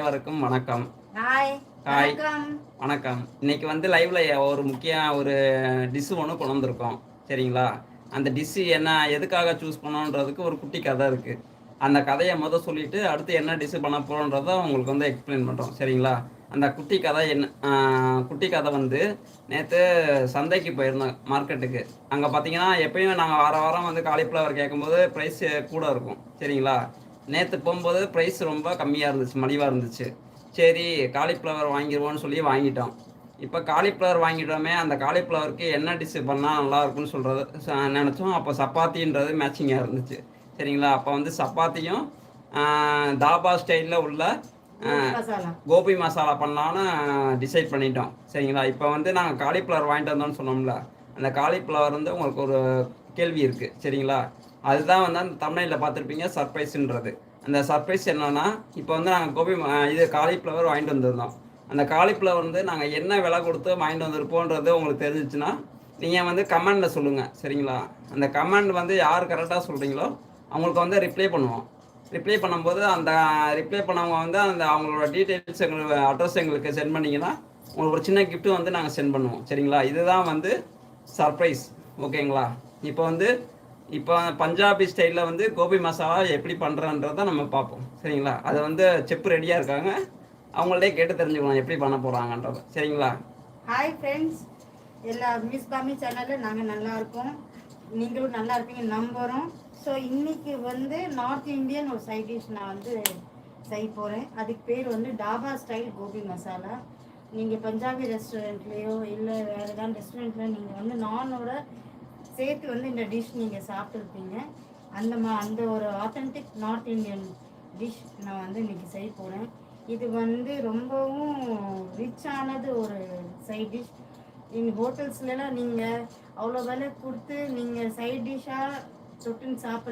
அனைவருக்கும் வணக்கம். Hi hi. வணக்கம். வணக்கம். இன்னைக்கு வந்து லைவ்ல ஒரு டிஷ் ஒண்ணு கொண்டு வந்திருக்கோம். சரிங்களா? அந்த டிஷ் என்ன எதுக்காக சூஸ் பண்ணோன்றதுக்கு ஒரு குட்டி கதை இருக்கு. அந்த கதைய சொல்லிட்டு, அடுத்து என்ன டிஷ் பண்ண போறோம்ன்றத உங்களுக்கு எக்ஸ்பிளைன் பண்றோம். சரிங்களா? அந்த குட்டி கதை வந்து நேத்து சந்தைக்கு போயிருந்தோம் மார்க்கெட்டுக்கு. அங்க பார்த்தீங்கன்னா, எப்பயும் நாங்க வார வாரம் காலிஃப்ளவர் கேட்கும்போது பிரைஸ் கூட இருக்கும். சரிங்களா? நேத்து போம்போது பிரைஸ் ரொம்ப கம்மியா இருந்துச்சு. மலிவா இருந்துச்சு. சரி, காலிஃப்ளவர் வாங்கிருவோம்னு சொல்லி வாங்கிட்டோம். இப்ப காலிஃப்ளவர் வாங்கிட்டோமே, அந்த காலிஃப்ளவருக்கு என்ன டிஷ் பண்ணா நல்லா இருக்கும்னு சொல்றது நெனச்சோம். அப்ப சப்பாத்தின்றது மேட்சிங்கா இருந்துச்சு. சரிங்களா? அப்ப சப்பாத்தியும் ஆ தாபா ஸ்டைல்ல உள்ள அ கோபி மசாலா. கோபி மசாலா பண்ணலான்னு டிசைட் பண்ணிட்டோம். சரிங்களா? இப்ப நாங்க காலிஃப்ளவர் வாங்கிட்டு வந்தோம்னு சொன்னோம்ல, அந்த காலிஃப்ளவர் உங்களுக்கு ஒரு கேள்வி இருக்கு. சரிங்களா? அதுதான் அந்த தம்ப்நெயில்ல பார்த்திருப்பீங்க சர்ப்ரைஸ்ன்றது. அந்த சர்ப்ரைஸ் என்னன்னா, இப்ப நாங்க இது காலிஃப்ளவர் வாங்கிட்டு வந்திருந்தோம். அந்த காலிஃப்ளவர் நாங்க என்ன விலை கொடுத்து வாங்கிட்டு வந்திருப்போம்ன்றது உங்களுக்கு தெரிஞ்சுச்சுன்னா, நீங்க கமெண்ட்ல சொல்லுங்க. சரிங்களா? அந்த கமெண்ட் யார் கரெக்ட்டா சொல்றீங்களோ, அவங்களுக்கு ரிப்ளை பண்ணுவோம். ரிப்ளை பண்ணும்போது, அந்த ரிப்ளை பண்ணவங்க அந்த அவங்களோட டீட்டெயில்ஸ் அட்ரஸ் எங்களுக்கு சென்ட் பண்ணீங்கன்னா, உங்களுக்கு ஒரு சின்ன கிஃப்ட் நாங்க சென்ட் பண்ணுவோம். சரிங்களா? இதுதான் சர்ப்ரைஸ். ஓகேங்களா? இப்போ இப்போ பஞ்சாபி ஸ்டைல்ல கோபி மசாலா எப்படி பண்றன்றத நம்ம பார்ப்போம். சரிங்களா? அது செஃப் ரெடியா இருக்காங்க. அவங்கள்ட்டயே கேட்டு தெரிஞ்சுக்கலாம் எப்படி பண்ண போறாங்கன்றத. சரிங்களா? ஹாய் ஃப்ரெண்ட்ஸ், எல்லா மிஸ் பாமி சேனலில் நாங்கள் நல்லா இருக்கோம். நீங்களும் நல்லா இருப்பீங்க நம்புகிறோம். ஸோ இன்னைக்கு நார்த் இந்தியன் ஒரு சைட் டிஷ் நான் செய்ய போகிறேன். அதுக்கு பேர் டாபா ஸ்டைல் கோபி மசாலா. நீங்கள் பஞ்சாபி ரெஸ்டாரண்ட்லேயோ இல்லை வேறு ஏதாவது ரெஸ்டாரண்ட்டில் நீங்கள் நானோட சேர்த்து இந்த டிஷ் நீங்கள் சாப்பிட்ருப்பீங்க. அந்த ஒரு ஆத்தென்டிக் நார்த் இந்தியன் டிஷ் நான் இன்னைக்கு செய்ய போகிறேன். இது ரொம்பவும் ரிச்சானது ஒரு சைட் டிஷ். நீங்கள் ஹோட்டல்ஸ்லாம் நீங்கள் அவ்வளோ விலை கொடுத்து நீங்கள் சைட் டிஷ்ஷாக தொட்டுன்னு சாப்பிட்ற